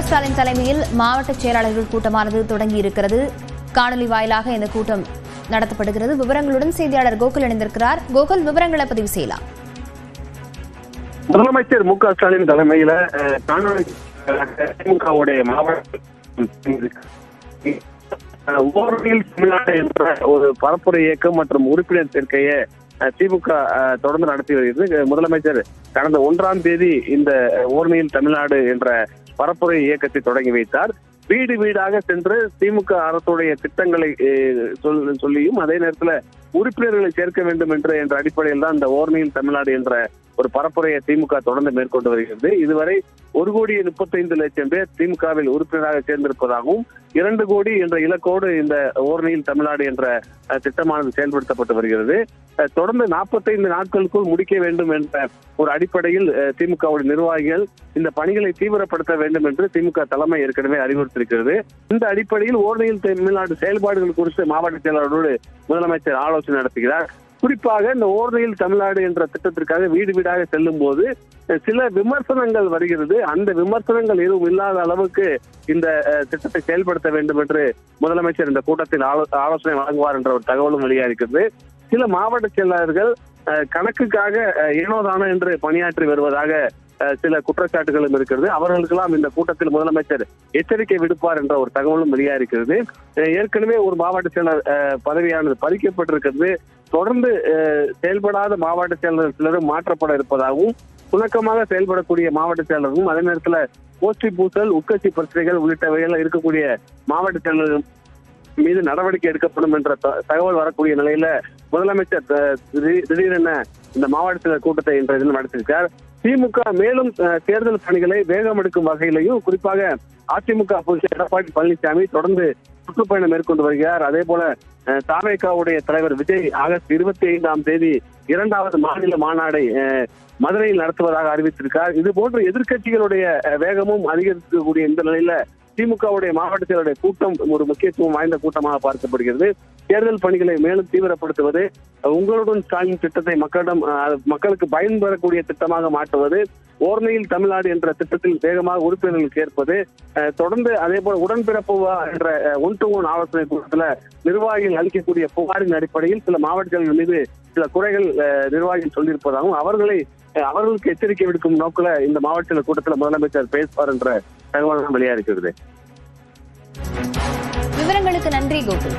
ஸ்டாலின் தலைமையில் மாவட்ட செயலாளர்கள் கூட்டமானது தொடங்கி இருக்கிறது. காணொலி வாயிலாக இந்த கூட்டம் நடத்தப்படுகிறது. விவரங்களுடன் செய்தியாளர் கோகுல் இணைந்திருக்கிறார். கோகுல், விவரங்களை பதிவு செய்யலாம். முதலமைச்சர் மு.க. ஸ்டாலின் தலைமையில காணொலி திமுகவுடைய மாவட்ட தமிழ்நாடு என்ற ஒரு பரப்புரை இயக்கம் மற்றும் உறுப்பினர் சேர்க்கையை திமுக தொடர்ந்து நடத்தி வருகிறது. முதலமைச்சர் கடந்த 1ஆம் தேதி இந்த ஓர்மையில் தமிழ்நாடு என்ற பரப்புரை இயக்கத்தை தொடங்கி வைத்தார். வீடு வீடாக சென்று திமுக அரசுடைய திட்டங்களை சொல்லியும் அதே நேரத்தில் உறுப்பினர்களை சேர்க்க வேண்டும் என்ற அடிப்படையில் தான் இந்த ஓர்மையில் தமிழ்நாடு என்ற ஒரு பரப்புரையை திமுக தொடர்ந்து மேற்கொண்டு வருகிறது. இதுவரை 1,35,00,000 பேர் திமுகவில் உறுப்பினராக சேர்ந்திருப்பதாகவும் 2 கோடி என்ற இலக்கோடு இந்த ஓர்மையில் தமிழ்நாடு என்ற திட்டமானது செயல்படுத்தப்பட்டு வருகிறது. தொடர்ந்து 45 நாட்களுக்குள் முடிக்க வேண்டும் என்ற ஒரு அடிப்படையில் திமுகவுடைய நிர்வாகிகள் இந்த பணிகளை தீவிரப்படுத்த வேண்டும் என்று திமுக தலைமை ஏற்கனவே அறிவுறுத்தியிருக்கிறது. இந்த அடிப்படையில் ஓர்மையில் தமிழ்நாடு செயல்பாடுகள் குறித்து மாவட்ட செயலாளரோடு முதலமைச்சர் ஆலோசனை நடத்துகிறார். குறிப்பாக இந்த ஓர்மையில் தமிழ்நாடு என்ற திட்டத்திற்காக வீடு வீடாக செல்லும் போது சில விமர்சனங்கள் வருகிறது. அந்த விமர்சனங்கள் எதுவும் இல்லாத அளவுக்கு இந்த திட்டத்தை செயல்படுத்த வேண்டும் என்று முதலமைச்சர் இந்த கூட்டத்தில் ஆலோசனை வழங்குவார் என்ற ஒரு தகவலும் வெளியாகிறது. சில மாவட்ட செயலாளர்கள் கணக்குக்காக ஏனோதானோ என்று பணியாற்றி வருவதாக சில குற்றச்சாட்டுகளும் இருக்கிறது. அவர்களுக்கெல்லாம் இந்த கூட்டத்தில் முதலமைச்சர் எச்சரிக்கை விடுப்பார் என்ற ஒரு தகவலும் வெளியாகிறது. ஏற்கனவே ஒரு மாவட்ட செயலர் பதவியானது பறிக்கப்பட்டிருக்கிறது. தொடர்ந்து செயல்படாத மாவட்ட செயலர் சிலரும் மாற்றப்பட இருப்பதாகவும் சுணக்கமாக செயல்படக்கூடிய மாவட்ட செயலரும் அதே நேரத்தில் கோஷ்டி பூசல், உட்கட்சி பிரச்சனைகள் உள்ளிட்டவைகள் இருக்கக்கூடிய மாவட்ட செயலர்கள் மீது நடவடிக்கை எடுக்கப்படும் என்ற தகவல் வரக்கூடிய நிலையில முதலமைச்சர் திடீரென இந்த மாவட்ட செயலர் கூட்டத்தை இன்றைய தினம் நடத்தியிருக்கார். திமுக மேலும் தேர்தல் பணிகளை வேகம் எடுக்கும் வகையிலையும் குறிப்பாக அதிமுக பொதுச் எடப்பாடி பழனிசாமி தொடர்ந்து சுற்றுப்பயணம் மேற்கொண்டு வருகிறார். அதே போல தாவேகாவுடைய தலைவர் விஜய் ஆகஸ்ட் 25ஆம் தேதி 2வது மாநில மாநாடை மதுரையில் நடத்துவதாக அறிவித்திருக்கார். இது போன்ற எதிர்கட்சிகளுடைய வேகமும் அதிகரிக்கக்கூடிய இந்த நிலையில திமுகவுடைய மாவட்ட செயலருடைய கூட்டம் ஒரு முக்கியத்துவம் வாய்ந்த கூட்டமாக பார்க்கப்படுகிறது. தேர்தல் பணிகளை மேலும் தீவிரப்படுத்துவது, உங்களுடன் ஸ்டாலின் திட்டத்தை மக்களுக்கு பயன்பெறக்கூடிய திட்டமாக மாற்றுவது, ஓர்மையில் தமிழ்நாடு என்ற திட்டத்தில் வேகமாக உறுப்பினர்கள் சேர்ப்பது, தொடர்ந்து அதே போல உடன்பிறப்பு என்ற 1-to-1 ஆலோசனை கூட்டத்தில் நிர்வாகிகள் அளிக்கக்கூடிய புகாரின் அடிப்படையில் சில மாவட்டங்கள் மீது சில குறைகள் நிர்வாகிகள் சொல்லியிருப்பதாகவும் அவர்களுக்கு எச்சரிக்கை விடுக்கும் நோக்கில் இந்த மாவட்ட கூட்டத்தில் முதலமைச்சர் பேசுவார் என்ற தகவல் வெளியாக இருக்கிறது. விவரங்களுக்கு நன்றி கோகுல்.